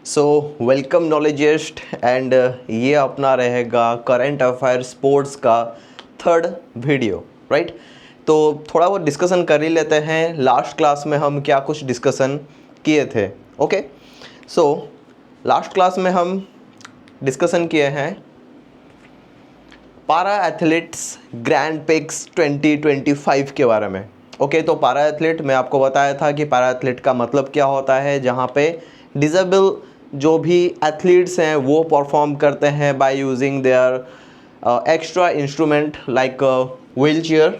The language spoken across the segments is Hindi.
सो वेलकम नॉलेजिस्ट एंड ये अपना रहेगा करंट अफेयर स्पोर्ट्स का थर्ड वीडियो राइट। तो थोड़ा बहुत डिस्कशन कर ही लेते हैं। लास्ट क्लास में हम क्या कुछ डिस्कशन किए थे। ओके, सो लास्ट क्लास में हम डिस्कशन किए हैं पारा एथलीट्स ग्रैंड पिक्स 2025 के बारे में। ओके, तो पारा एथलीट मैं आपको बताया था कि पारा एथलीट का मतलब क्या होता है, जहाँ पे डिसेबल जो भी एथलीट्स हैं वो परफॉर्म करते हैं by using their extra instrument like wheel chair.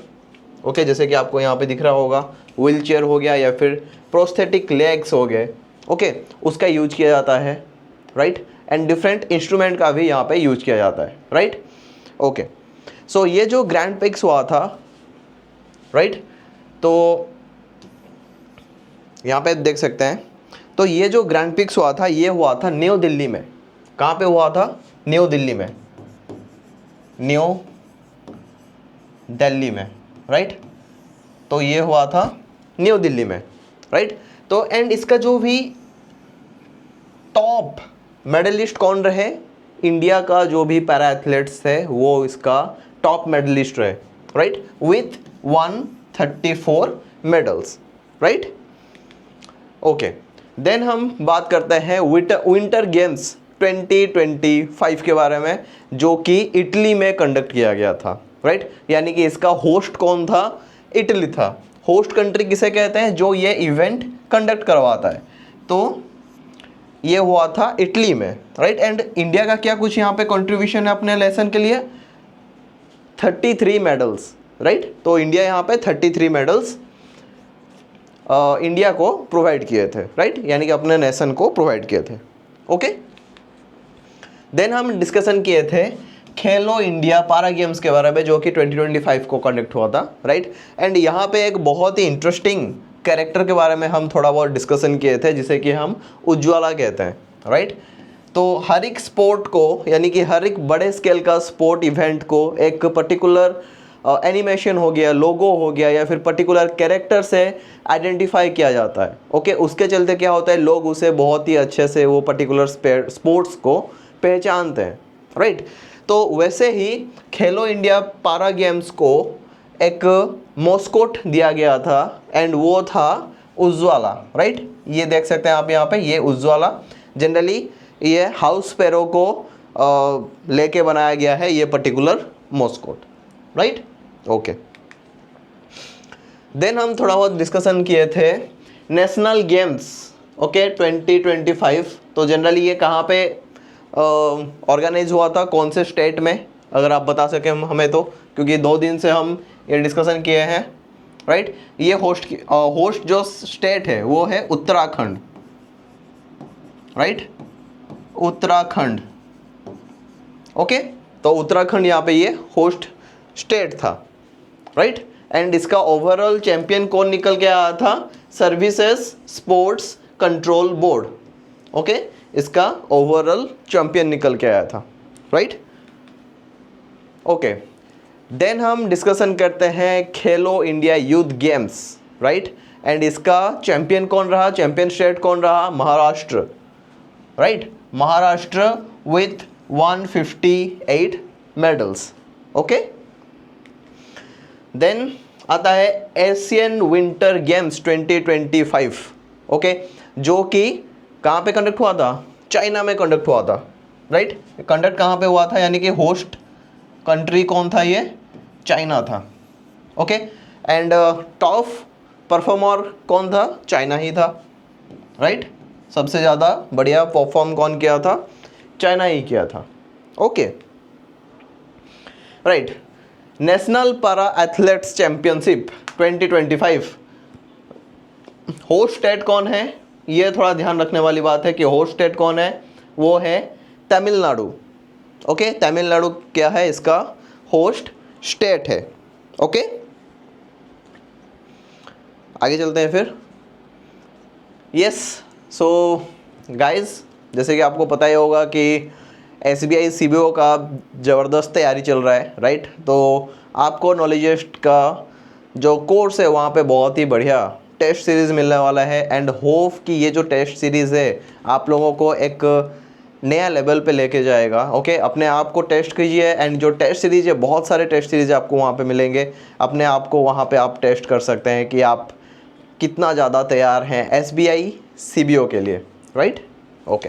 Okay, जैसे कि आपको यहाँ पे दिख रहा होगा व्हील चेयर हो गया या फिर प्रोस्थेटिक लेग्स हो गए। ओके, उसका यूज किया जाता है राइट। एंड डिफरेंट इंस्ट्रूमेंट का भी यहाँ पे यूज किया जाता है राइट। ओके, सो ये जो ग्रैंड पिक्स हुआ था राइट, तो यहाँ पे देख सकते हैं। तो ये जो ग्रैंड पिक्स हुआ था ये हुआ था न्यू दिल्ली में। कहाँ पे हुआ था? न्यू दिल्ली में, न्यू दिल्ली में राइट। तो ये हुआ था न्यू दिल्ली में राइट। तो एंड इसका जो भी टॉप मेडलिस्ट कौन रहे, इंडिया का जो भी पैरा एथलीट्स थे वो इसका टॉप मेडलिस्ट रहे right, with 134 medals right. Okay, then हम बात करते हैं विंटर गेम्स 2025 के बारे में, जो कि इटली में कंडक्ट किया गया था राइट। यानी कि इसका होस्ट कौन था? इटली था। होस्ट कंट्री किसे कहते हैं? जो ये इवेंट कंडक्ट करवाता है। तो ये हुआ था इटली में राइट। एंड इंडिया का क्या कुछ यहाँ पे कंट्रीब्यूशन है अपने लेसन के लिए? 33 मेडल्स राइट। तो इंडिया यहाँ पे 33 मेडल्स इंडिया को प्रोवाइड किए थे राइट, यानी कि अपने नेशन को प्रोवाइड किए थे। ओके, देन हम डिस्कशन किए थे खेलो इंडिया पारा गेम्स के बारे में, जो कि 2025 को कंडक्ट हुआ था राइट। एंड यहाँ पे एक बहुत ही इंटरेस्टिंग कैरेक्टर के बारे में हम थोड़ा बहुत डिस्कशन किए थे, जिसे कि हम उज्ज्वला कहते हैं राइट। तो हर एक स्पोर्ट को, यानी कि हर एक बड़े स्केल का स्पोर्ट इवेंट को एक पर्टिकुलर एनिमेशन हो गया, लोगो हो गया या फिर पर्टिकुलर कैरेक्टर से आइडेंटिफाई किया जाता है। ओके, उसके चलते क्या होता है, लोग उसे बहुत ही अच्छे से वो पर्टिकुलर स्पोर्ट्स को पहचानते हैं राइट। तो वैसे ही खेलो इंडिया पारा गेम्स को एक मॉस्कोट दिया गया था एंड वो था उज्ज्वला राइट। ये देख सकते हैं आप यहाँ पे, ये उज्ज्वला जनरली ये हाउस स्पैरो को लेके बनाया गया है ये पर्टिकुलर मॉस्कोट राइट। ओके, देन हम थोड़ा बहुत डिस्कशन किए थे नेशनल गेम्स ओके 2025। तो जनरली ये कहाँ पे ऑर्गेनाइज हुआ था, कौन से स्टेट में, अगर आप बता सकें हमें तो, क्योंकि 2 दिन से हम ये डिस्कशन किए हैं राइट। ये होस्ट जो स्टेट है वो है उत्तराखंड राइट, उत्तराखंड। ओके, तो उत्तराखंड यहाँ पे ये होस्ट स्टेट था राइट। एंड इसका ओवरऑल चैंपियन कौन निकल के आया था? Services Sports Control Board. Okay, इसका ओवरऑल चैंपियन निकल के आया था राइट। ओके, देन हम डिस्कशन करते हैं Khelo India Youth Games right. And इसका चैंपियन कौन रहा? चैंपियन स्टेट कौन रहा? Maharashtra right. Maharashtra with 158 medals. Okay, then आता है एशियन विंटर गेम्स 2025 ओके, जो कि कहाँ पे कंडक्ट हुआ था? चाइना में कंडक्ट हुआ था राइट। कंडक्ट कहाँ पे हुआ था, यानी कि होस्ट कंट्री कौन था? ये चाइना था। ओके, एंड टॉप परफॉर्मर कौन था? चाइना ही था राइट। सबसे ज़्यादा बढ़िया परफॉर्म कौन किया था? चाइना ही किया था। Okay right. नेशनल पारा एथलेट्स चैंपियनशिप 2025 होस्ट स्टेट कौन है? ये थोड़ा ध्यान रखने वाली बात है कि होस्ट स्टेट कौन है, वो है तमिलनाडु। ओके, तमिलनाडु क्या है? इसका होस्ट स्टेट है। ओके, आगे चलते हैं फिर। यस, सो गाइस, जैसे कि आपको पता ही होगा कि SBI CBO का ज़बरदस्त तैयारी चल रहा है राइट। तो आपको नॉलेजिस्ट का जो कोर्स है वहाँ पे बहुत ही बढ़िया टेस्ट सीरीज़ मिलने वाला है एंड होप कि ये जो टेस्ट सीरीज़ है आप लोगों को एक नया लेवल पे लेके जाएगा। ओके, अपने आप को टेस्ट कीजिए एंड जो टेस्ट सीरीज़ है, बहुत सारे टेस्ट सीरीज़ आपको वहाँ पे मिलेंगे। अपने आप को वहाँ पे आप टेस्ट कर सकते हैं कि आप कितना ज़्यादा तैयार हैं SBI CBO के लिए, राइट। ओके,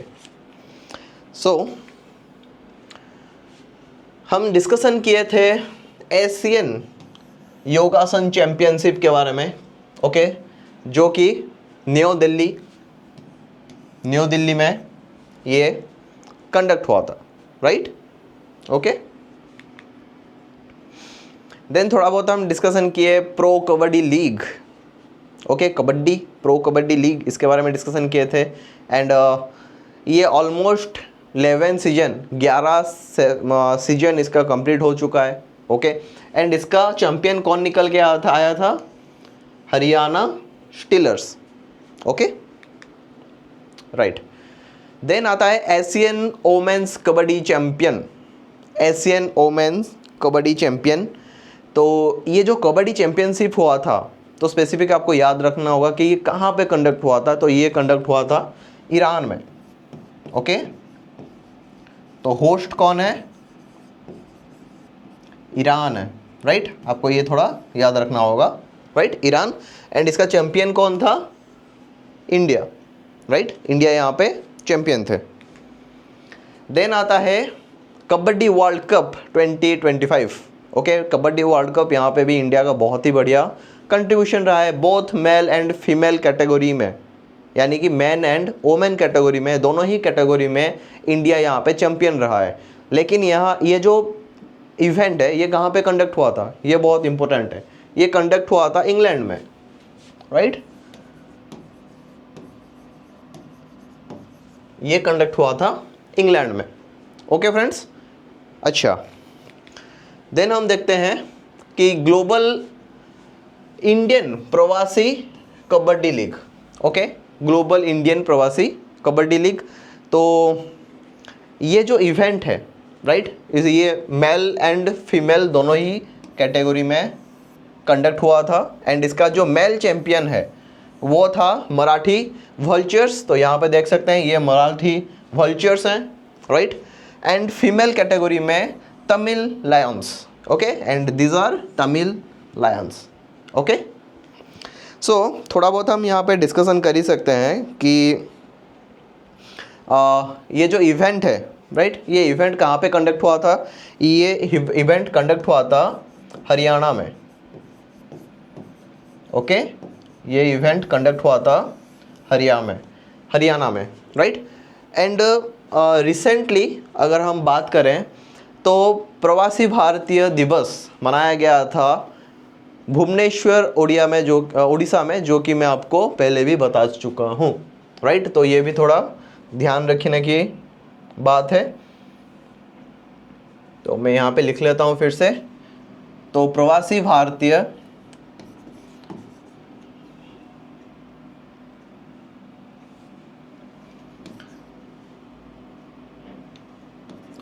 सो हम डिस्कशन किए थे एशियन योगासन चैम्पियनशिप के बारे में। ओके, जो कि न्यू दिल्ली में ये कंडक्ट हुआ था, राइट। ओके, देन थोड़ा बहुत हम डिस्कशन किए pro kabaddi league. Okay, pro kabaddi league, इसके बारे में डिस्कशन किए थे एंड ये ऑलमोस्ट 11 सीजन इसका कंप्लीट हो चुका है। ओके, एंड इसका चैंपियन कौन निकल के आया था? Haryana Steelers. Okay, right. Then आता है एशियन वोमेन्स कबड्डी चैंपियन। तो ये जो कबड्डी चैंपियनशिप हुआ था, तो स्पेसिफिक आपको याद रखना होगा कि ये कहाँ पे कंडक्ट हुआ था। तो ये कंडक्ट हुआ था ईरान में। ओके, तो होस्ट कौन है? ईरान है, राइट। आपको ये थोड़ा याद रखना होगा, राइट, ईरान। एंड इसका चैंपियन कौन था? India, right. इंडिया यहाँ पे चैंपियन थे। देन आता है kabaddi world cup 2025। Okay, kabaddi world cup, यहाँ पे भी इंडिया का बहुत ही बढ़िया कंट्रीब्यूशन रहा है, both male and female category में, यानी कि मैन एंड वोमेन कैटेगरी में, दोनों ही कैटेगरी में इंडिया यहाँ पे चैंपियन रहा है। लेकिन यहाँ ये जो इवेंट है ये कहाँ पे कंडक्ट हुआ था? ये बहुत इंपॉर्टेंट है। ये कंडक्ट हुआ था इंग्लैंड में, राइट। ये कंडक्ट हुआ था इंग्लैंड में। ओके फ्रेंड्स, अच्छा, देन हम देखते हैं कि ग्लोबल इंडियन प्रवासी kabaddi league. Okay, global Indian प्रवासी कबड्डी लीग। तो ये जो इवेंट है, राइट, ये मेल एंड फीमेल दोनों ही कैटेगरी में कंडक्ट हुआ था एंड इसका जो मेल चैंपियन है वो था मराठी वल्चर्स। तो यहाँ पे देख सकते हैं ये मराठी वल्चर्स हैं, राइट। एंड फीमेल कैटेगरी में Tamil lions. Okay, and these are Tamil lions. Okay, so थोड़ा बहुत हम यहाँ पे डिस्कशन कर ही सकते हैं कि ये जो इवेंट है, राइट, ये इवेंट कहाँ पे कंडक्ट हुआ था? ये इवेंट कंडक्ट हुआ था हरियाणा में। ओके, ये इवेंट कंडक्ट हुआ था हरियाणा में, राइट। एंड रिसेंटली अगर हम बात करें तो प्रवासी भारतीय दिवस मनाया गया था भुवनेश्वर उड़ीसा में, जो कि मैं आपको पहले भी बता चुका हूँ, राइट। तो ये भी थोड़ा ध्यान रखने की बात है। तो मैं यहाँ पे लिख लेता हूँ फिर से। तो प्रवासी भारतीय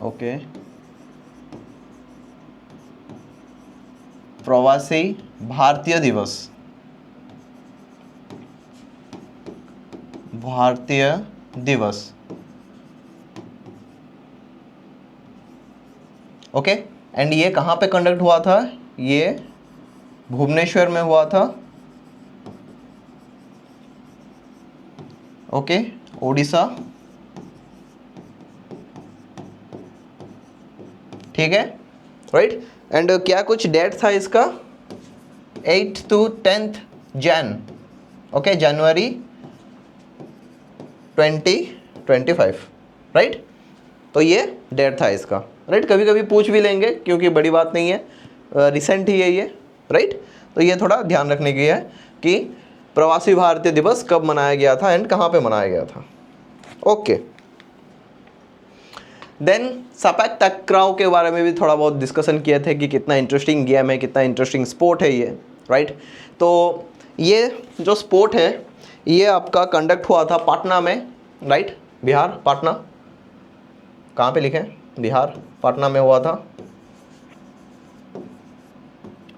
ओके, प्रवासी भारतीय दिवस, ओके। एंड ये कहाँ पे कंडक्ट हुआ था? ये भुवनेश्वर में हुआ था। ओके, उड़ीसा, ठीक है, राइट। एंड क्या कुछ डेट था इसका? 8 to 10 Jain, okay, January 2025, right. तो ये डेट था इसका, राइट। कभी कभी पूछ भी लेंगे क्योंकि बड़ी बात नहीं है, रिसेंट ही है ये, राइट। तो ये थोड़ा ध्यान रखने की है कि प्रवासी भारतीय दिवस कब मनाया गया था एंड कहाँ पे मनाया गया था। ओके, देन सपाट टकराव के बारे में भी थोड़ा बहुत डिस्कशन किए थे कि कितना इंटरेस्टिंग गेम है, कितना इंटरेस्टिंग स्पोर्ट है ये, राइट। तो ये जो स्पोर्ट है ये आपका कंडक्ट हुआ था पटना में, राइट, बिहार, पटना। कहाँ पे लिखे? बिहार, पटना में हुआ था,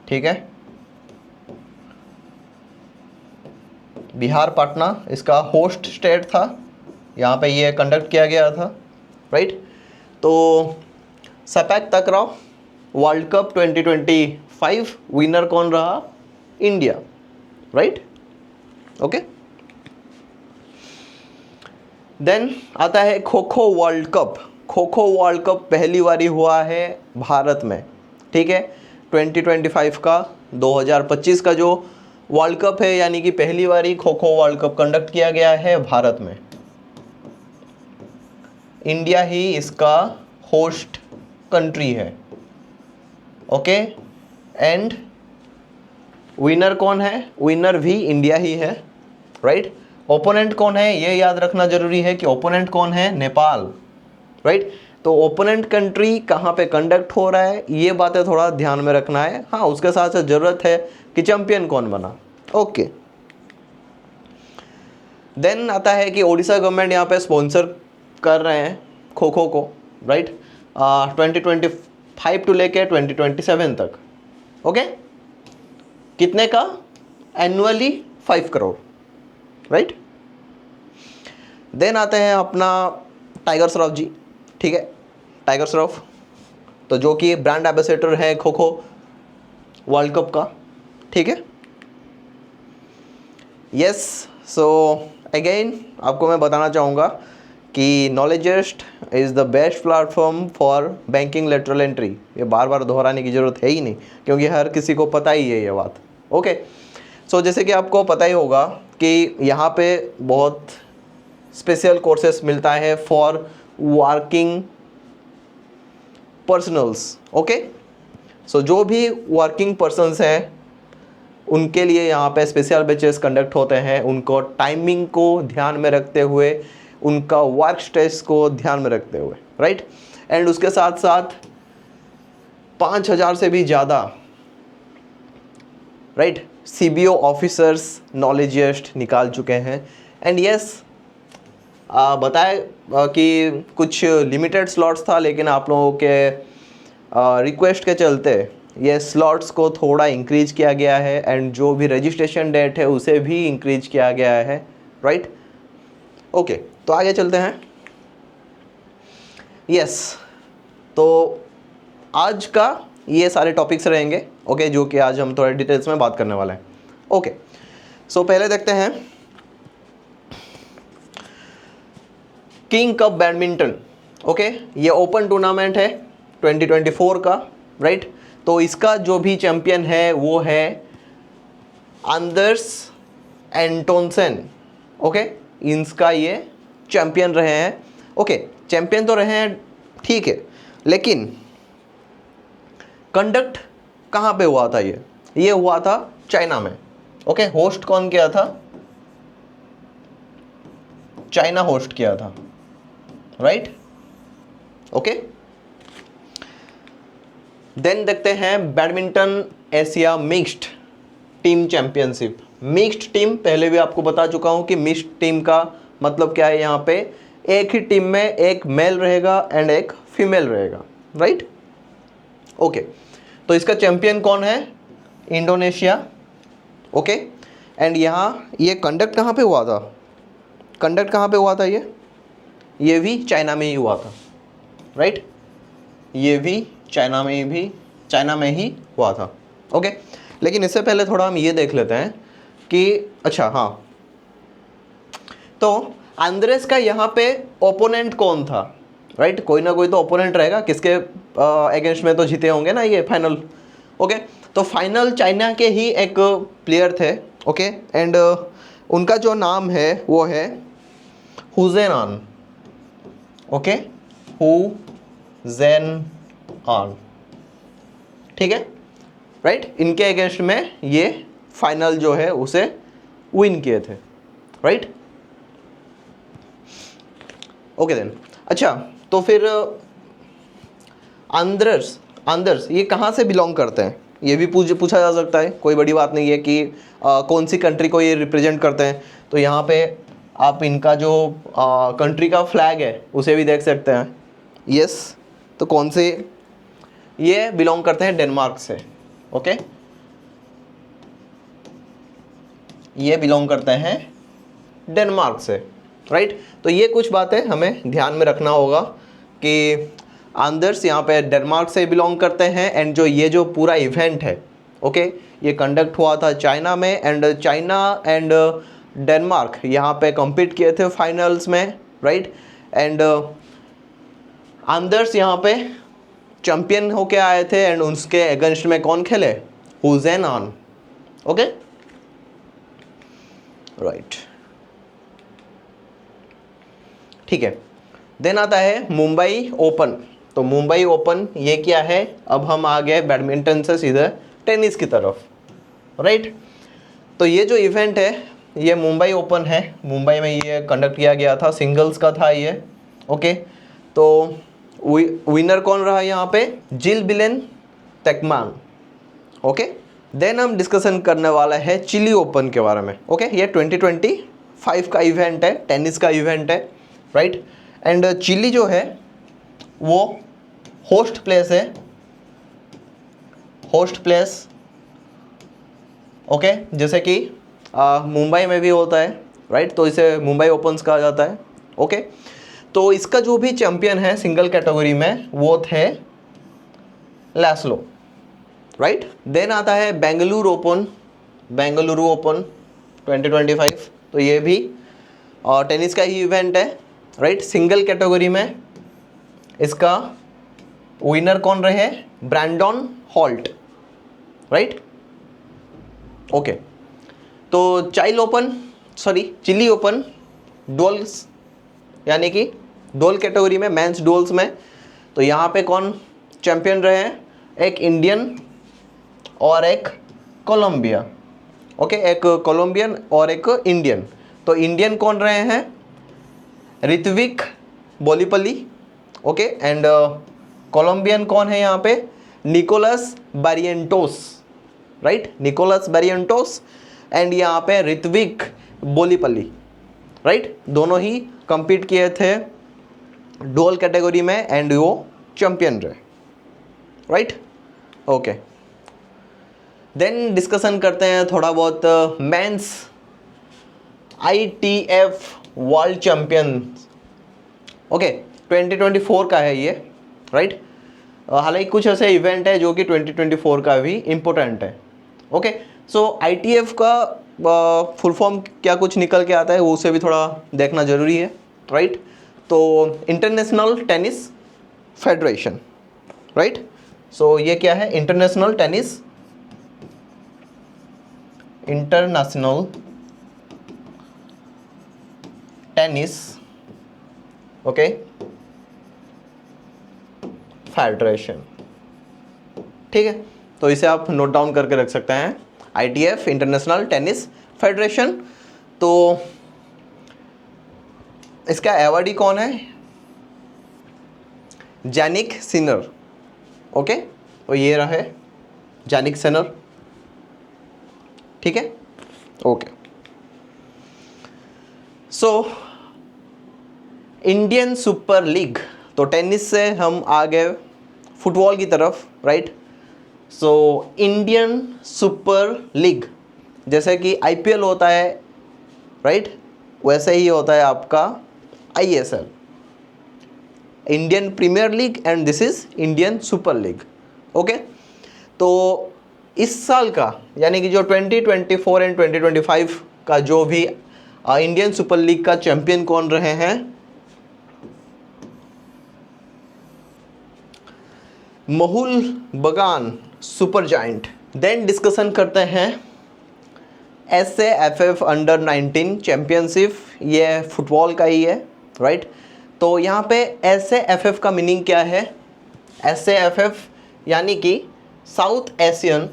ठीक है। बिहार पटना इसका होस्ट स्टेट था, यहाँ पे ये कंडक्ट किया गया था, राइट। तो सपैक तकराव वर्ल्ड कप 2025 विनर कौन रहा? India, right, okay. देन आता है kho kho world cup. Kho kho world cup पहली बारी हुआ है भारत में, ठीक है। 2025 का 2025 का जो वर्ल्ड कप है, यानी कि पहली बारी kho kho world cup conduct किया गया है भारत में। इंडिया ही इसका होस्ट कंट्री है, ओके। एंड विनर कौन है? विनर भी इंडिया ही है, राइट। ओपोनेंट कौन है? ये याद रखना जरूरी है कि ओपोनेंट कौन है? नेपाल, राइट। तो ओपोनेंट कंट्री कहाँ पे कंडक्ट हो रहा है, ये बातें थोड़ा ध्यान में रखना है। हाँ, उसके साथ साथ जरूरत है कि चैंपियन कौन बना, ओके। देन आता है कि ओडिशा गवर्नमेंट यहाँ पे स्पॉन्सर कर रहे हैं खो खो को, राइट, 2025 टू लेके 2027 तक, ओके। कितने का? Annually 5 crore, right. देन आते हैं अपना टाइगर श्रॉफ जी, ठीक है। टाइगर श्रॉफ तो जो कि ब्रांड एम्बेसडर है खो खो वर्ल्ड कप का, ठीक है। यस, सो अगेन आपको मैं बताना चाहूँगा कि Knowledgist is the best platform for banking lateral entry. ये बार बार दोहराने की ज़रूरत है ही नहीं, क्योंकि हर किसी को पता ही है ये बात, ओके। सो जैसे कि आपको पता ही होगा कि यहाँ पे बहुत स्पेशल कोर्सेस मिलता है फॉर वर्किंग पर्सनल्स, ओके। सो जो भी वर्किंग पर्सन्स हैं उनके लिए यहाँ पे स्पेशल बैचेस कंडक्ट होते हैं, उनको टाइमिंग को ध्यान में रखते हुए, उनका वर्क स्ट्रेस को ध्यान में रखते हुए, राइट। एंड उसके साथ साथ 5000 से भी ज़्यादा, राइट, CBO ऑफिसर्स नॉलेजिस्ट निकाल चुके हैं। एंड यस, बताए कि कुछ लिमिटेड स्लॉट्स था, लेकिन आप लोगों के रिक्वेस्ट के चलते ये स्लॉट्स को थोड़ा इंक्रीज किया गया है, एंड जो भी रजिस्ट्रेशन डेट है उसे भी इंक्रीज किया गया है, राइट, ओके। तो आगे चलते हैं। यस, तो आज का ये सारे टॉपिक्स रहेंगे, ओके, जो कि आज हम थोड़े डिटेल्स में बात करने वाले हैं, ओके। सो पहले देखते हैं किंग कप बैडमिंटन, ओके। ये ओपन टूर्नामेंट है 2024 का, राइट। तो इसका जो भी चैंपियन है वो है आंदर्स एंटोनसेन, ओके। इनका ये चैंपियन रहे हैं, ओके। चैंपियन तो रहे हैं, ठीक है, लेकिन कंडक्ट कहाँ पे हुआ था? ये हुआ था चाइना में, ओके। होस्ट कौन किया था? चाइना होस्ट किया था, राइट, ओके। देन देखते हैं badminton Asia mixed team championship. Mixed team पहले भी आपको बता चुका हूं कि मिक्स्ड टीम का मतलब क्या है। यहाँ पे एक ही टीम में एक मेल रहेगा एंड एक फीमेल रहेगा, राइट, ओके। तो इसका चैंपियन कौन है? Indonesia, okay. एंड यहाँ ये कंडक्ट कहाँ पे हुआ था? कंडक्ट कहाँ पे हुआ था? ये भी चाइना में ही हुआ था, राइट। ये भी चाइना में ही हुआ था, ओके। लेकिन इससे पहले थोड़ा हम ये देख लेते हैं कि अच्छा, हाँ, तो आंद्रेस का यहाँ पे ओपोनेंट कौन था, राइट। कोई ना कोई तो ओपोनेंट रहेगा, किसके अगेंस्ट में तो जीते होंगे ना ये फाइनल, ओके। तो फाइनल चाइना के ही एक प्लेयर थे, ओके। एंड उनका जो नाम है वो है हुजेन, ओके, हुजेन, ठीक है, राइट। इनके अगेंस्ट में ये फाइनल जो है उसे विन किए थे, राइट, ओके। देन अच्छा, तो फिर आंदर्स ये कहाँ से बिलोंग करते हैं? ये भी पूछा जा सकता है, कोई बड़ी बात नहीं है कि कौन सी कंट्री को ये रिप्रेजेंट करते हैं। तो यहाँ पे आप इनका जो कंट्री का फ्लैग है उसे भी देख सकते हैं। यस, तो कौन से? ये बिलोंग करते हैं डेनमार्क से, ओके। ये बिलोंग करते हैं डेनमार्क से, राइट। तो ये कुछ बातें हमें ध्यान में रखना होगा कि आंदर्स यहाँ पे डेनमार्क से बिलोंग करते हैं, एंड जो ये जो पूरा इवेंट है, ओके, ये कंडक्ट हुआ था चाइना में, एंड चाइना एंड डेनमार्क यहाँ पे compete किए थे फाइनल्स में, राइट। एंड आंदर्स यहाँ पे चैंपियन होके आए थे, एंड उसके अगेंस्ट में कौन खेले, हुजैन, ओके, राइट, ठीक है। देन आता है मुंबई ओपन। तो मुंबई ओपन ये क्या है, अब हम आ गए बैडमिंटन से सीधे टेनिस की तरफ, राइट। तो ये जो इवेंट है ये मुंबई ओपन है, मुंबई में ये कंडक्ट किया गया था, सिंगल्स का था ये, ओके। तो विनर कौन रहा यहाँ पे, जिल बिलेन टेकमान, ओके। देन हम डिस्कशन करने वाला है चिली ओपन के बारे में, ओके। ये 2025 का इवेंट है, टेनिस का इवेंट है, राइट। एंड चिली जो है वो होस्ट प्लेस है, होस्ट प्लेस, ओके। जैसे कि मुंबई में भी होता है, राइट, तो इसे मुंबई ओपन्स कहा जाता है, ओके। तो इसका जो भी चैंपियन है सिंगल कैटेगरी में वो थे लैस्लो, राइट। देन आता है बेंगलुरु ओपन, बेंगलुरु ओपन 2025। तो ये भी टेनिस का ही इवेंट है, राइट। सिंगल कैटेगरी में इसका विनर कौन रहे, ब्रैंडन हॉल्ट, राइट, ओके। तो चिली ओपन डुअल्स, यानी कि डुअल कैटेगरी में, मेंस डुअल्स में, तो यहाँ पे कौन चैंपियन रहे हैं, एक इंडियन और एक कोलंबिया, ओके, एक कोलंबियन और एक इंडियन। तो इंडियन कौन रहे हैं, ऋत्विक बोलीपली, ओके। एंड कोलंबियन कौन है यहाँ पे, निकोलस बैरिएंटोस, राइट, निकोलस बैरिएंटोस, एंड यहाँ पे ऋत्विक बोलीपली, राइट। दोनों ही compete किए थे डुअल कैटेगरी में, एंड वो चैंपियन रहे, राइट, ओके। देन डिस्कशन करते हैं थोड़ा बहुत men's ITF world champion, okay, 2024 का है ये, राइट। हालांकि कुछ ऐसे इवेंट है जो कि 2024 का भी इम्पोर्टेंट है, ओके। सो ITF का फुल फॉर्म क्या कुछ निकल के आता है वो उसे भी थोड़ा देखना ज़रूरी है, राइट। तो इंटरनेशनल टेनिस फेडरेशन, राइट। सो ये क्या है, इंटरनेशनल टेनिस, ओके, फेडरेशन, ठीक है। तो इसे आप नोट डाउन करके रख सकते हैं, ITF इंटरनेशनल टेनिस फेडरेशन। तो इसका अवार्डी कौन है, जैनिक सिनर, ओके। तो ये रहे जैनिक सिनर, ठीक है, okay. So Indian Super league, तो टेनिस से हम आ गए फुटबॉल की तरफ, right. So Indian Super league, जैसे कि IPL होता है, राइट, वैसे ही होता है आपका ISL, Indian Premier League, and this is Indian Super League, okay. तो इस साल का यानी कि जो 2024 एंड 2025 का जो भी इंडियन सुपर लीग का चैंपियन कौन रहे हैं, मोहुल बगान सुपर जायंट। देन डिस्कशन करते हैं SAFF अंडर 19 चैंपियनशिप, ये फुटबॉल का ही है, राइट। तो यहाँ पे SAFF का मीनिंग क्या है, SAFF यानी कि south Asian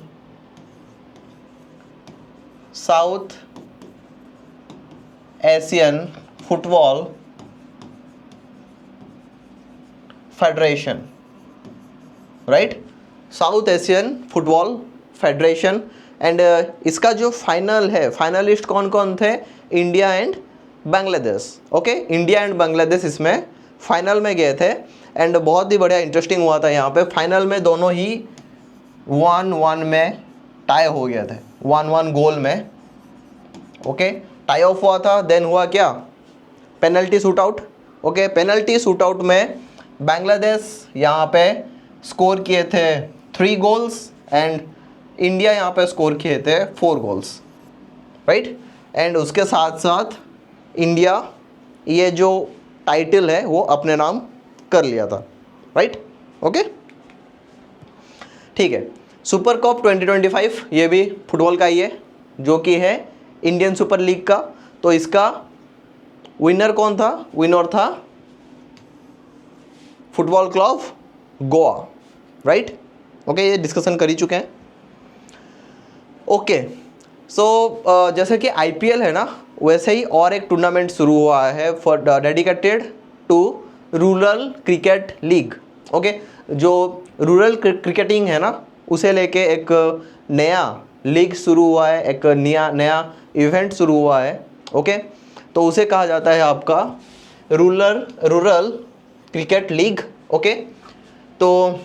football federation, right, south Asian football federation. And इसका जो फाइनल है, फाइनलिस्ट कौन कौन थे, India and Bangladesh, okay. India and Bangladesh इसमें फाइनल में गए थे, एंड बहुत ही बढ़िया इंटरेस्टिंग हुआ था यहाँ पे। फाइनल में दोनों ही 1-1 में टाई हो गए थे, 1-1 गोल में, ओके, टाई ऑफ हुआ था, देन हुआ क्या, penalty shoot out. Okay, penalty shoot out में बांग्लादेश यहाँ पे स्कोर किए थे 3 गोल्स एंड इंडिया यहाँ पे स्कोर किए थे 4 गोल्स, राइट। एंड उसके साथ साथ इंडिया ये जो टाइटल है वो अपने नाम कर लिया था, राइट। ओके, ठीक है। सुपर कप 2025 ये भी फुटबॉल का ही है, जो कि है इंडियन सुपर लीग का। तो इसका विनर कौन था, विनर था football club Goa, right. Okay, ये डिस्कशन कर ही चुके हैं। ओके, सो जैसे कि आईपीएल है ना, वैसे ही और एक टूर्नामेंट शुरू हुआ है for dedicated to rural cricket league. Okay, जो रूरल क्रिकेटिंग है ना, उसे लेके एक नया लीग शुरू हुआ है, एक नया इवेंट शुरू हुआ है। ओके, तो उसे कहा जाता है आपका रूरल क्रिकेट लीग। ओके, तो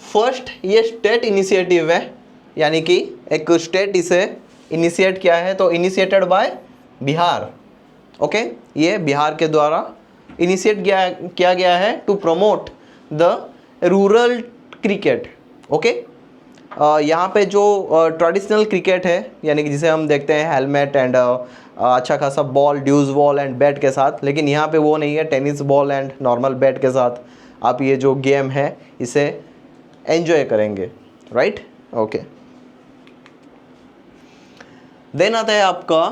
फर्स्ट ये स्टेट इनिशिएटिव है, यानी कि एक स्टेट इसे इनिशिएट किया है, तो इनिशिएटेड बाय बिहार। ओके, ये बिहार के द्वारा इनिशिएट किया गया है to promote the rural cricket. Okay, यहाँ पे जो ट्रेडिशनल क्रिकेट है, यानी कि जिसे हम देखते हैं हेलमेट एंड अच्छा खासा ball, dukes ball and bat के साथ, लेकिन यहाँ पे वो नहीं है, tennis ball and normal bat के साथ आप ये जो गेम है इसे एंजॉय करेंगे, राइट। ओके, देन आता है आपका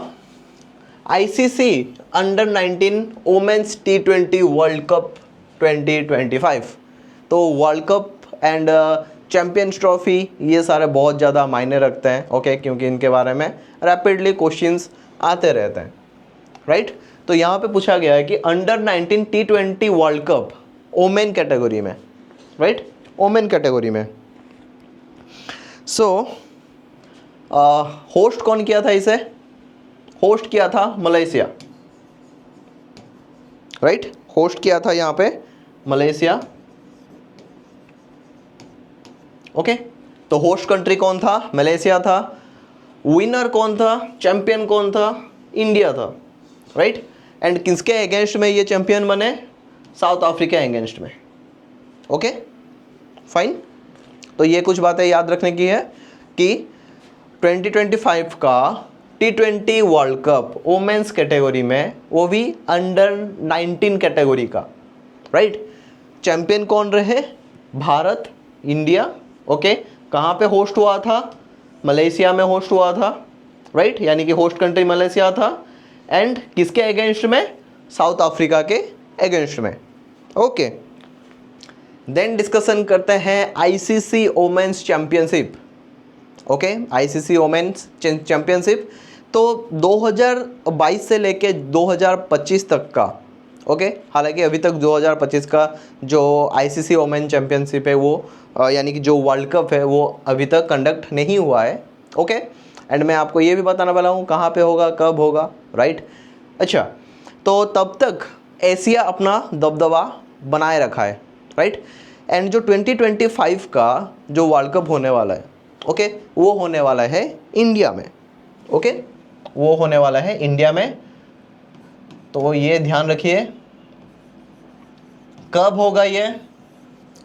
ICC under 19 women's T20 world cup 2025। तो world cup and champions trophy ये सारे बहुत ज़्यादा मायने रखते हैं। ओके, क्योंकि इनके बारे में रैपिडली क्वेश्चंस आते रहते हैं, राइट। तो यहाँ पे पूछा गया है कि under 19 T20 world cup women category में, राइट, वोमेन कैटेगरी में। सो होस्ट कौन किया था इसे, होस्ट किया था मलेशिया, राइट। होस्ट किया था यहाँ पे मलेशिया। ओके, तो होस्ट कंट्री कौन था, मलेशिया था। विनर कौन था, चैंपियन कौन था, इंडिया था, राइट। एंड किसके अगेंस्ट में ये चैंपियन बने, साउथ अफ्रीका अगेंस्ट में। Okay, fine. तो ये कुछ बातें याद रखने की है कि 2025 का T20 world cup women's category में, वो भी अंडर 19 कैटेगरी का, राइट। चैंपियन कौन रहे, भारत, इंडिया। ओके, कहाँ पे होस्ट हुआ था, मलेशिया में होस्ट हुआ था, राइट, यानी कि होस्ट कंट्री मलेशिया था। एंड किसके अगेंस्ट में, साउथ अफ्रीका के अगेंस्ट में। ओके, देन डिस्कशन करते हैं ICC women's championship. Okay, ICC women's championship तो 2022 से लेके 2025 तक का। ओके, हालांकि अभी तक 2025 का जो आईसीसी वोमेन चैंपियनशिप है वो यानी कि जो वर्ल्ड कप है वो अभी तक कंडक्ट नहीं हुआ है। ओके, एंड मैं आपको ये भी बताने वाला हूँ कहाँ पे होगा, कब होगा, राइट। अच्छा, तो तब तक एशिया अपना दबदबा बनाए रखा है, राइट। एंड जो 2025 का जो वर्ल्ड कप होने वाला है, ओके, वो होने वाला है इंडिया में। ओके, वो होने वाला है इंडिया में। तो ये ध्यान रखिए, कब होगा ये,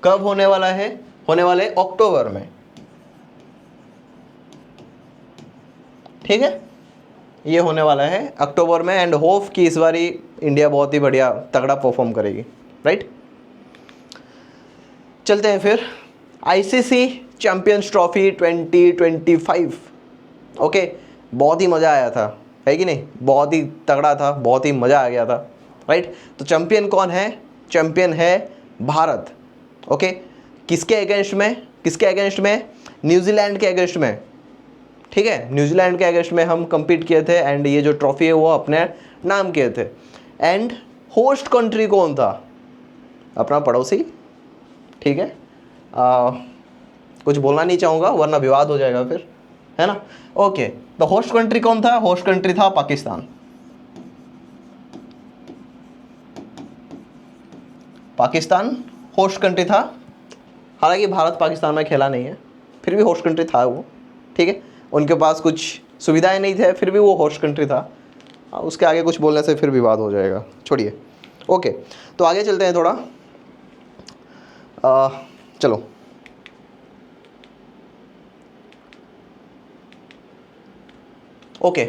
कब होने वाला है, होने वाले अक्टूबर में, ठीक है। ये होने वाला है अक्टूबर में एंड होप कि इस बारी इंडिया बहुत ही बढ़िया तगड़ा परफॉर्म करेगी, राइट। चलते हैं फिर आईसीसी चैंपियंस ट्रॉफी 2025। ओके, बहुत ही मज़ा आया था, है कि नहीं, बहुत ही तगड़ा था, बहुत ही मज़ा आ गया था, राइट। तो चैंपियन कौन है, चैंपियन है भारत। ओके, किसके अगेंस्ट में, किसके अगेंस्ट में, न्यूजीलैंड के अगेंस्ट में, ठीक है। न्यूजीलैंड के अगेंस्ट में हम compete किए थे एंड ये जो ट्रॉफी है वो अपने नाम किए थे। एंड होस्ट कंट्री कौन था, अपना पड़ोसी, ठीक है। कुछ बोलना नहीं चाहूँगा वरना विवाद हो जाएगा फिर, है ना। ओके, तो होस्ट कंट्री कौन था, होस्ट कंट्री था पाकिस्तान। पाकिस्तान होस्ट कंट्री था, हालांकि भारत पाकिस्तान में खेला नहीं है, फिर भी होस्ट कंट्री था वो, ठीक है। उनके पास कुछ सुविधाएं नहीं थे, फिर भी वो होस्ट कंट्री था। उसके आगे कुछ बोलने से फिर विवाद हो जाएगा, छोड़िए। ओके, तो आगे चलते हैं थोड़ा। चलो, okay,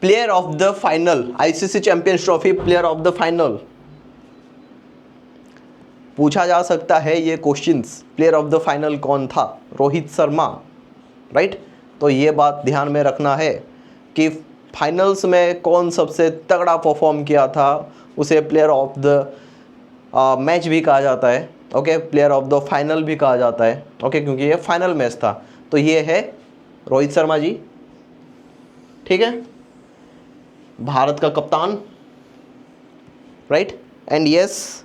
player of the final, ICC champions trophy player of the final, पूछा जा सकता है ये questions. Player of the final कौन था? रोहित शर्मा, राइट। तो ये बात ध्यान में रखना है कि फाइनल्स में कौन सबसे तगड़ा परफॉर्म किया था उसे प्लेयर ऑफ द मैच भी कहा जाता है, okay, player of the final भी कहा जाता है, ओके, क्योंकि ये फाइनल मैच था। तो ये है रोहित शर्मा जी, ठीक है, भारत का कप्तान, राइट। एंड यस,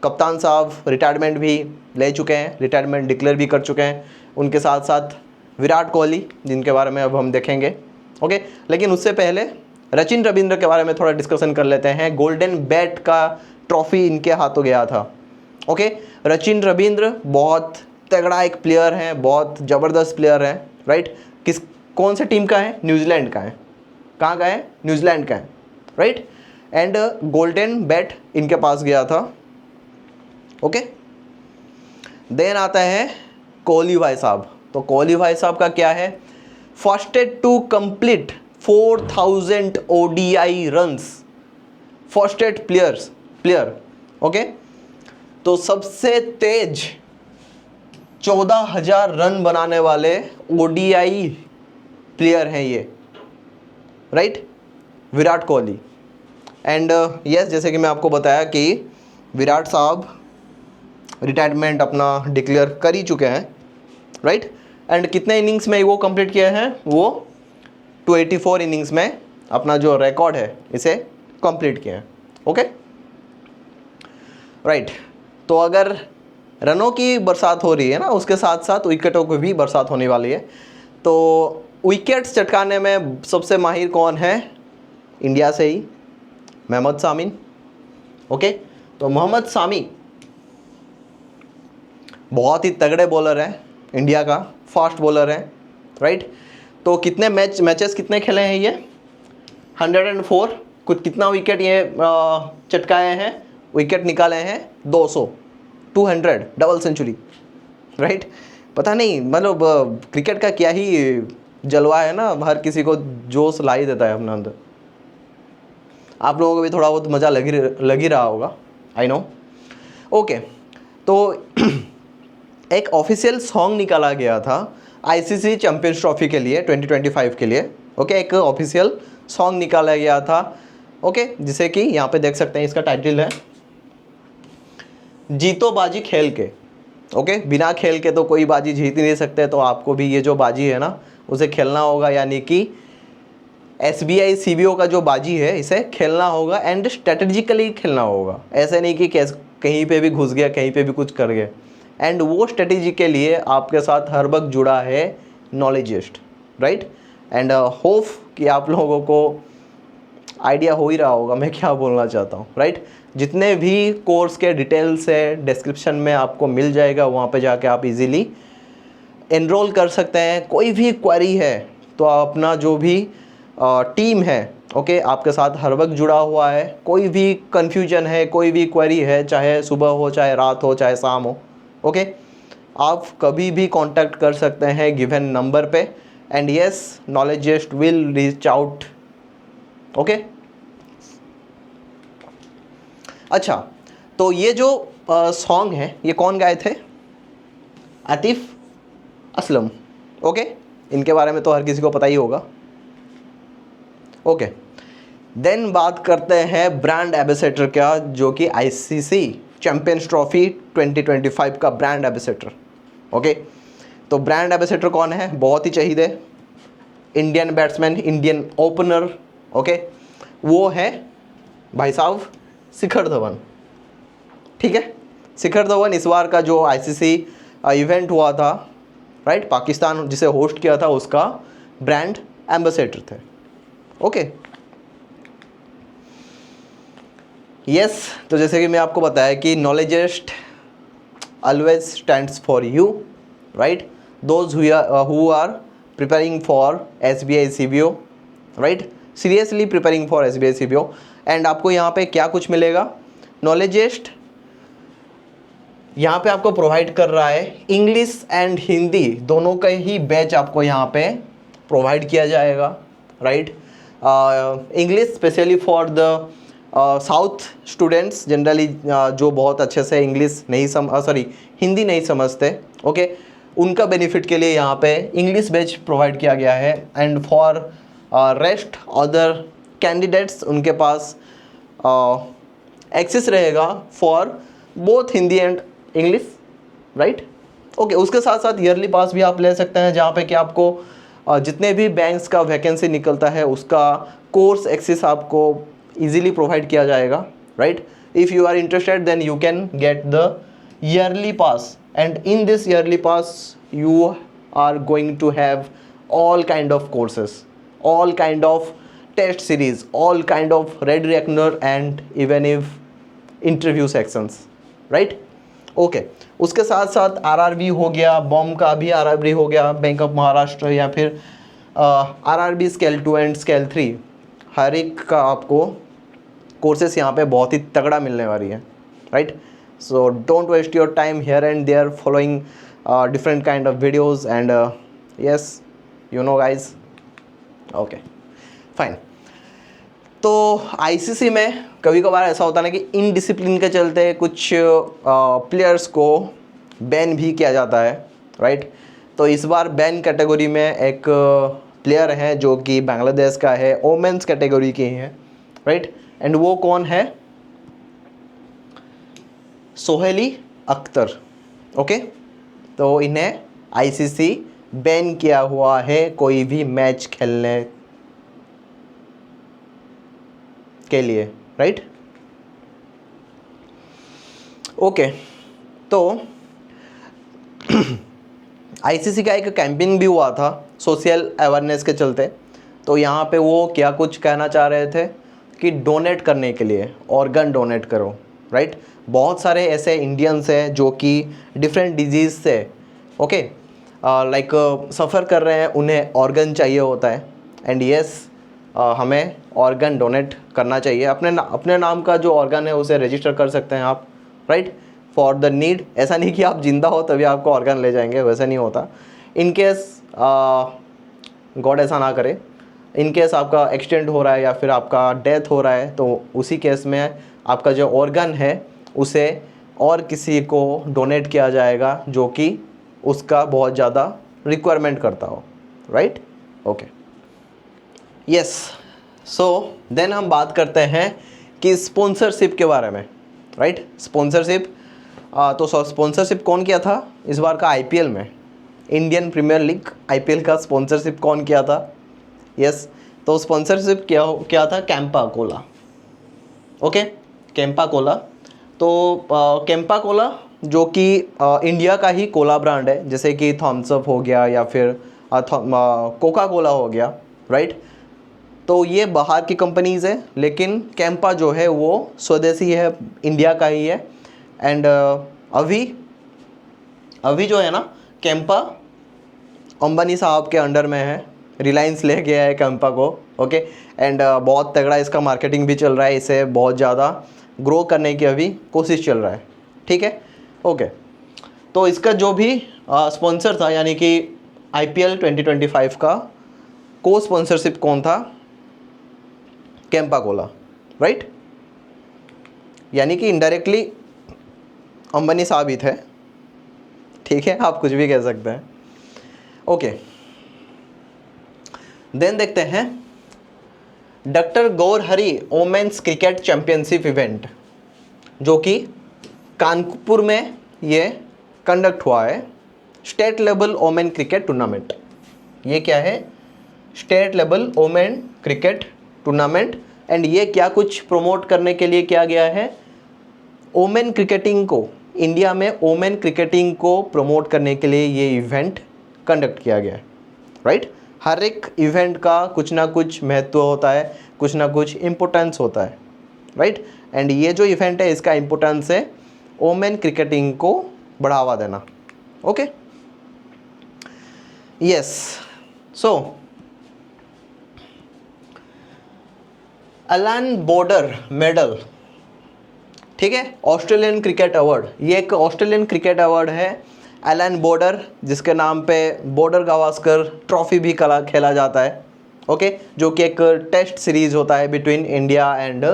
कप्तान साहब रिटायरमेंट भी ले चुके हैं, रिटायरमेंट डिक्लेयर भी कर चुके हैं। उनके साथ साथ विराट कोहली, जिनके बारे में अब हम देखेंगे, ओके। लेकिन उससे पहले सचिन रविंद्र के बारे में थोड़ा डिस्कशन कर लेते हैं। गोल्डन बैट का ट्रॉफी इनके हाथों गया था, ओके। सचिन रविंद्र बहुत तगड़ा एक प्लेयर है, बहुत ज़बरदस्त प्लेयर है, राइट। कौन से टीम का है? न्यूजीलैंड का है। कहाँ का है? न्यूजीलैंड का है, राइट। एंड गोल्डन बैट इनके पास गया था, ओके। देन आता है कोहली भाई साहब। तो कोहली भाई साहब का क्या है? Fastest to complete 4000 ODI runs, fastest player, okay. तो सबसे तेज 14,000 रन बनाने वाले ODI प्लेयर हैं ये, right, Virat Kohli. And yes, जैसे कि मैं आपको बताया कि विराट साहब रिटायरमेंट अपना डिक्लेयर कर ही चुके हैं, राइट। एंड कितने इनिंग्स में वो कंप्लीट किए हैं? वो 284 इनिंग्स में अपना जो रिकॉर्ड है इसे कंप्लीट किए हैं, ओके, राइट। तो अगर रनों की बरसात हो रही है ना, उसके साथ साथ विकेटों की भी बरसात होने वाली है। तो विकेट्स चटकाने में सबसे माहिर कौन है? इंडिया से ही मोहम्मद शामी, ओके। तो मोहम्मद शामी बहुत ही तगड़े बॉलर हैं, इंडिया का फास्ट बॉलर है, राइट। तो कितने मैचेस कितने खेले हैं ये? 104। कुछ कितना विकेट ये चटकाए हैं, विकेट निकाले हैं? 200, 200, डबल सेंचुरी, राइट। पता नहीं, मतलब क्रिकेट का क्या ही जलवा है ना, हर किसी को जोश ला ही देता है अपने अंदर। आप लोगों को भी थोड़ा बहुत मज़ा लग ही रहा होगा, आई नो, ओके। तो एक ऑफिशियल सॉन्ग निकाला गया था आईसीसी चैंपियंस ट्रॉफी के लिए 2025 के लिए, ओके। एक ऑफिशियल सॉन्ग निकाला गया था, ओके, जिसे कि यहाँ पे देख सकते हैं, इसका टाइटल है जीतो बाजी खेल के, ओके। बिना खेल के तो कोई बाजी जीत ही नहीं सकते, तो आपको भी ये जो बाजी है ना उसे खेलना होगा, यानी कि SBI CBO का जो बाजी है इसे खेलना होगा एंड स्ट्रेटेजिकली खेलना होगा। ऐसे नहीं कि कहीं पे भी घुस गया, कहीं पे भी कुछ कर गया। एंड वो स्ट्रेटेजी के लिए आपके साथ हर वक्त जुड़ा है नॉलेजिस्ट, राइट। एंड होप कि आप लोगों को आइडिया हो ही रहा होगा मैं क्या बोलना चाहता हूँ, राइट। जितने भी कोर्स के डिटेल्स है डिस्क्रिप्शन में आपको मिल जाएगा, वहाँ पे जाके आप इजीली एनरोल कर सकते हैं। कोई भी क्वेरी है तो अपना जो भी टीम है, ओके, आपके साथ हर वक्त जुड़ा हुआ है। कोई भी कन्फ्यूजन है, कोई भी क्वेरी है, चाहे सुबह हो, चाहे रात हो, चाहे शाम हो, ओके, आप कभी भी कांटेक्ट कर सकते हैं गिवन नंबर पे। And yes, Knowledgist will reach out, okay. अच्छा, तो ये जो सॉन्ग है ये कौन गाए थे? आतिफ असलम, ओके। इनके बारे में तो हर किसी को पता ही होगा, ओके। देन बात करते हैं ब्रांड एम्बेसडर का, जो कि आईसीसी चैंपियंस ट्रॉफी 2025 का ब्रांड एम्बेसडर, ओके। तो ब्रांड एम्बेसडर कौन है? बहुत ही चाहिए, Indian batsman, Indian opener, okay. वो है भाई साहब शिखर धवन, ठीक है। शिखर धवन इस बार का जो आईसीसी इवेंट हुआ था, राइट, पाकिस्तान जिसे होस्ट किया था, उसका ब्रांड एम्बेसडर थे, ओके। यस, तो जैसे कि मैं आपको बताया कि Knowledgist always stands for you, right, those who are preparing for SBI CBO, right, seriously preparing for SBI CBO। And आपको यहाँ पे क्या कुछ मिलेगा, नॉलेजेस्ट यहाँ पे आपको प्रोवाइड कर रहा है, इंग्लिश एंड हिंदी दोनों का ही बैच आपको यहाँ पे प्रोवाइड किया जाएगा, right. English specially for the south students generally जो बहुत अच्छे से इंग्लिश नहीं हिंदी नहीं समझते, ओके, उनका बेनिफिट के लिए यहाँ पे इंग्लिश बैच प्रोवाइड किया गया है। And for rest other candidates उनके पास एक्सेस रहेगा for both Hindi and English, right, okay. उसके साथ साथ ईयरली पास भी आप ले सकते हैं, जहाँ पे कि आपको जितने भी बैंक्स का वैकेंसी निकलता है उसका कोर्स एक्सेस आपको इजीली प्रोवाइड किया जाएगा, right. If you are interested then you can get the yearly pass, and in this yearly pass you are going to have all kind of courses, all kind of test series, all kind of red reckoner and even if interview sections, right, okay। उसके साथ साथ RRB हो गया, बॉम का भी RRB हो गया, बैंक ऑफ महाराष्ट्र, या फिर RRB स्केल 2 एंड स्केल 3, हर एक का आपको कोर्सेस यहाँ पे बहुत ही तगड़ा मिलने वाली है, right. So don't waste your time here and there following different kind of videos and yes, you know guys, okay fine। तो ICC में कभी कभार ऐसा होता है ना कि इनडिसिप्लिन के चलते कुछ प्लेयर्स को बैन भी किया जाता है, राइट। तो इस बार बैन कैटेगरी में एक प्लेयर है जो कि बांग्लादेश का है, वोमेंस कैटेगरी की है, राइट। एंड वो कौन है, सोहेली अख्तर, ओके। तो इन्हें ICC बैन किया हुआ है कोई भी मैच खेलने के लिए, राइट, ओके। तो ICC का एक कैंपेन भी हुआ था सोशल अवेयरनेस के चलते। तो यहाँ पे वो क्या कुछ कहना चाह रहे थे कि डोनेट करने के लिए, ऑर्गन डोनेट करो, राइट। बहुत सारे ऐसे इंडियंस हैं जो कि डिफरेंट डिजीज़ से ओके लाइक सफ़र कर रहे हैं, उन्हें ऑर्गन चाहिए होता है। एंड यस हमें ऑर्गन डोनेट करना चाहिए। अपने नाम का जो ऑर्गन है उसे रजिस्टर कर सकते हैं आप, राइट, फॉर द नीड। ऐसा नहीं कि आप जिंदा हो तभी आपको ऑर्गन ले जाएंगे, वैसा नहीं होता। इन केस गॉड ऐसा ना करे, इन केस आपका एक्सीडेंट हो रहा है या फिर आपका डेथ हो रहा है, तो उसी केस में आपका जो ऑर्गन है उसे और किसी को डोनेट किया जाएगा जो कि उसका बहुत ज़्यादा रिक्वायरमेंट करता हो, right, okay, yes. So then हम बात करते हैं कि स्पॉन्सरशिप के बारे में, राइट। स्पॉन्सरशिप तो स्पॉन्सरशिप कौन किया था इस बार का IPL में, इंडियन प्रीमियर लीग IPL का स्पॉन्सरशिप कौन किया था, यस। तो स्पॉन्सरशिप क्या था, Campa Cola, okay, Campa Cola. तो कैंपा कोला जो कि इंडिया का ही कोला ब्रांड है, जैसे कि थम्स अप हो गया या फिर कोका कोला हो गया, राइट। तो ये बाहर की कंपनीज़ है, लेकिन कैंपा जो है वो स्वदेशी है, इंडिया का ही है। एंड अभी जो है ना कैंपा अंबानी साहब के अंडर में है, रिलायंस ले गया है कैंपा को, ओके। एंड बहुत तगड़ा इसका मार्केटिंग भी चल रहा है, इसे बहुत ज़्यादा ग्रो करने की अभी कोशिश चल रहा है, ठीक है, ओके। तो इसका जो भी स्पॉन्सर था यानी कि IPL 2025 का को स्पॉन्सरशिप कौन था, कैंपा कोला, राइट। यानी कि इनडायरेक्टली अंबानी साहब ही थे, ठीक है, आप कुछ भी कह सकते हैं, ओके। देन देखते हैं doctor Gaurhari women's cricket championship event, जो कि कानपुर में ये कंडक्ट हुआ है, state level women cricket tournament. ये क्या है, state level women cricket tournament. And ये क्या कुछ प्रमोट करने के लिए किया गया है, वोमेन क्रिकेटिंग को, इंडिया में वोमेन क्रिकेटिंग को प्रमोट करने के लिए ये इवेंट कंडक्ट किया गया है, राइट। हर एक इवेंट का कुछ ना कुछ महत्व होता है, कुछ ना कुछ इम्पोर्टेंस होता है, राइट। एंड ये जो इवेंट है इसका इम्पोर्टेंस है वोमेन क्रिकेटिंग को बढ़ावा देना, ओके, यस। सो एलन बॉर्डर मेडल, ठीक है, ऑस्ट्रेलियन क्रिकेट अवार्ड, ये एक ऑस्ट्रेलियन क्रिकेट अवार्ड है एलन बॉर्डर, जिसके नाम पे बॉर्डर गावस्कर ट्रॉफी भी खेला जाता है, ओके, जो कि एक टेस्ट सीरीज होता है बिटवीन इंडिया एंड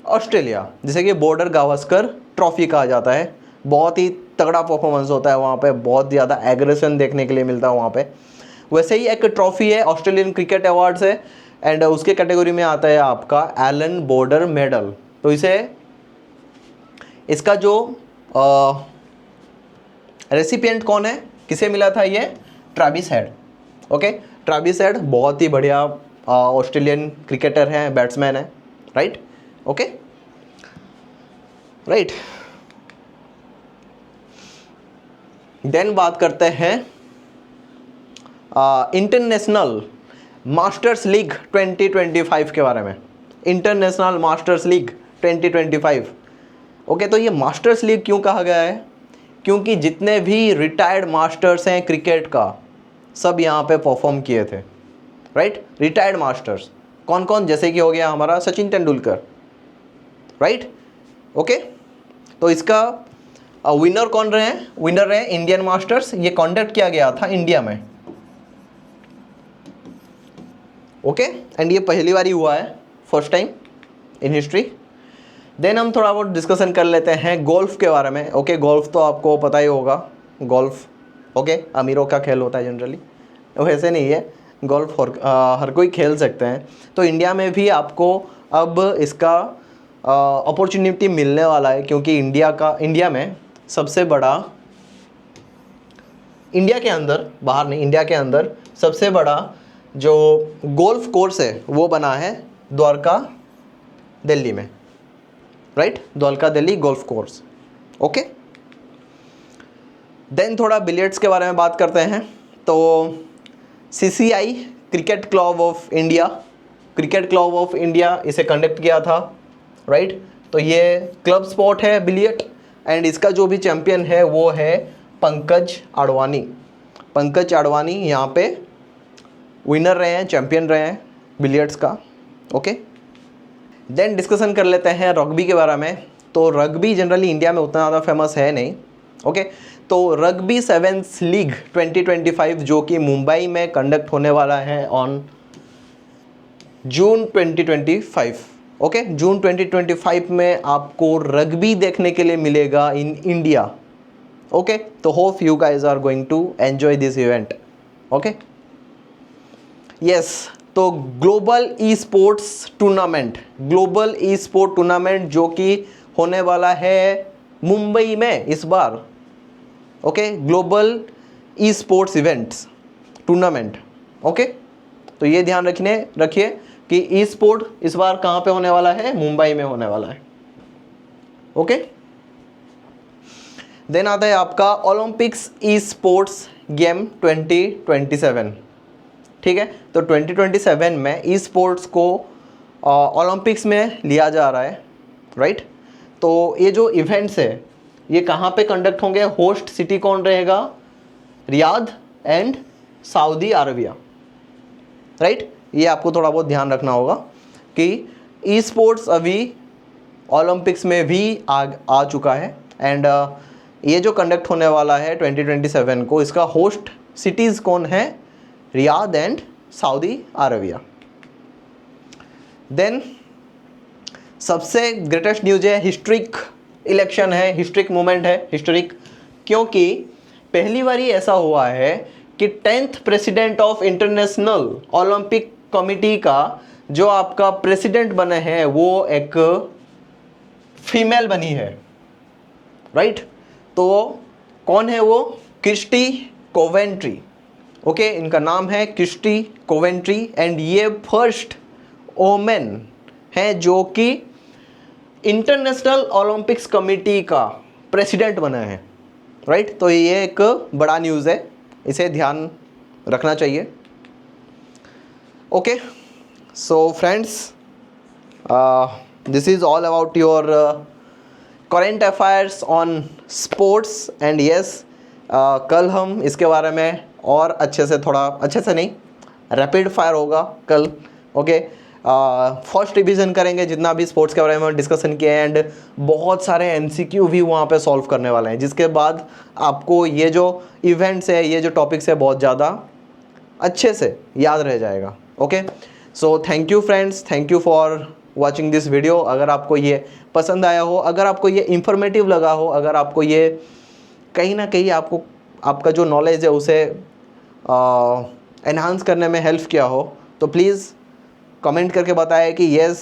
ऑस्ट्रेलिया, जिसे कि बॉर्डर गावस्कर ट्रॉफी कहा जाता है। बहुत ही तगड़ा परफॉर्मेंस होता है वहाँ पे, बहुत ज़्यादा एग्रेशन देखने के लिए मिलता है वहाँ पे। वैसे ही एक ट्रॉफी है ऑस्ट्रेलियन क्रिकेट अवार्ड से, एंड उसके कैटेगरी में आता है आपका एलन बॉर्डर मेडल। तो इसका जो रेसिपिएंट कौन है, किसे मिला था ये, Travis head, okay. Travis head बहुत ही बढ़िया ऑस्ट्रेलियन क्रिकेटर हैं, बैट्समैन है, राइट, ओके, राइट। देन बात करते हैं इंटरनेशनल मास्टर्स लीग 2025 के बारे में। International masters league 2025, okay. तो ये मास्टर्स लीग क्यों कहा गया है, क्योंकि जितने भी रिटायर्ड मास्टर्स हैं क्रिकेट का, सब यहाँ पे परफॉर्म किए थे, राइट। रिटायर्ड मास्टर्स कौन कौन, जैसे कि हो गया हमारा सचिन तेंदुलकर, राइट, ओके। तो इसका विनर कौन रहे हैं, विनर रहे इंडियन मास्टर्स, ये कंडक्ट किया गया था इंडिया में, ओके, एंड ये पहली बार ही हुआ है, first time in history. Then हम थोड़ा बहुत डिस्कशन कर लेते हैं गोल्फ के बारे में, ओके। गोल्फ तो आपको पता ही होगा, गोल्फ, ओके, अमीरों का खेल होता है जनरली, वैसे नहीं है, गोल्फ हर कोई खेल सकते हैं। तो इंडिया में भी आपको अब इसका अपॉर्चुनिटी मिलने वाला है, क्योंकि इंडिया में सबसे बड़ा, इंडिया के अंदर, बाहर नहीं, इंडिया के अंदर सबसे बड़ा जो गोल्फ कोर्स है वो बना है द्वारका दिल्ली में, right, Dwarka Delhi golf course, okay. Then थोड़ा बिलियर्ड्स के बारे में बात करते हैं। तो CCI Cricket Club of India इसे कंडक्ट किया था, राइट। तो ये क्लब स्पोर्ट है बिलियर्ड, एंड इसका जो भी चैंपियन है वो है पंकज आडवाणी यहाँ पे विनर रहे हैं, चैंपियन रहे हैं बिलियर्ड्स का, ओके। देन डिस्कशन कर लेते हैं रग्बी के बारे में। तो रग्बी जनरली इंडिया में उतना ज़्यादा फेमस है नहीं, ओके। तो रग्बी सेवेंस लीग 2025 जो कि मुंबई में कंडक्ट होने वाला है ऑन जून 2025, ओके। जून 2025 में आपको रग्बी देखने के लिए मिलेगा इन इंडिया, ओके। तो hope you guys are going to enjoy this event, okay, yes. तो ग्लोबल ई स्पोर्ट टूर्नामेंट जो कि होने वाला है मुंबई में इस बार, okay, global e sports events tournament, okay. तो ये ध्यान रखिए कि ई स्पोर्ट इस बार कहाँ पे होने वाला है, मुंबई में होने वाला है, ओके। देन आता है आपका ओलंपिक्स ई स्पोर्ट्स गेम 2027, ठीक है। तो 2027 में ई स्पोर्ट्स को ओलंपिक्स में लिया जा रहा है, राइट। तो ये जो इवेंट्स है ये कहाँ पे कंडक्ट होंगे, होस्ट सिटी कौन रहेगा, Riyadh and Saudi Arabia, right. ये आपको थोड़ा बहुत ध्यान रखना होगा कि ई स्पोर्ट्स अभी ओलंपिक्स में भी आ चुका है, एंड ये जो कंडक्ट होने वाला है 2027 को, इसका होस्ट सिटीज़ कौन है, Riyadh and Saudi Arabia. Then सबसे ग्रेटेस्ट न्यूज है हिस्ट्रिक इलेक्शन है, हिस्ट्रिक मोमेंट है, हिस्ट्रिक क्योंकि पहली बार ही ऐसा हुआ है कि 10th president of International Olympic Committee का जो आपका प्रेसिडेंट बने हैं वो एक फीमेल बनी है, राइट। तो कौन है वो, क्रिस्टी कोवेंट्री, ओके, इनका नाम है क्रिस्टी कोवेंट्री, एंड ये फर्स्ट वोमेन है जो कि इंटरनेशनल ओलंपिक्स कमिटी का प्रेसिडेंट बना है, राइट। तो ये एक बड़ा न्यूज़ है, इसे ध्यान रखना चाहिए, okay. So friends, this is all about your current affairs on sports, and yes, कल हम इसके बारे में और अच्छे से नहीं, रैपिड फायर होगा कल, ओके। फर्स्ट रिवीजन करेंगे जितना भी स्पोर्ट्स के बारे में डिस्कशन किया है, एंड बहुत सारे एमसीक्यू भी वहाँ पे सॉल्व करने वाले हैं, जिसके बाद आपको ये जो इवेंट्स है, ये जो टॉपिक्स है, बहुत ज़्यादा अच्छे से याद रह जाएगा, okay. So thank you friends, thank you for watching this video. अगर आपको ये पसंद आया हो, अगर आपको ये इंफॉर्मेटिव लगा हो, अगर आपको ये कहीं ना कहीं आपको आपका जो नॉलेज है उसे एनहांस करने में हेल्प किया हो, तो प्लीज़ कमेंट करके बताएं कि yes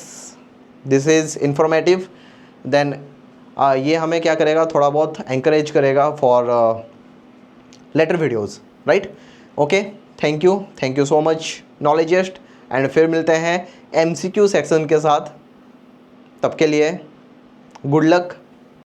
this is informative. Then ये हमें क्या करेगा, थोड़ा बहुत एंकरेज करेगा for later videos, right. Okay, thank you so much Knowledgist, and फिर मिलते हैं एमसीक्यू सेक्शन के साथ। तब के लिए गुड लक।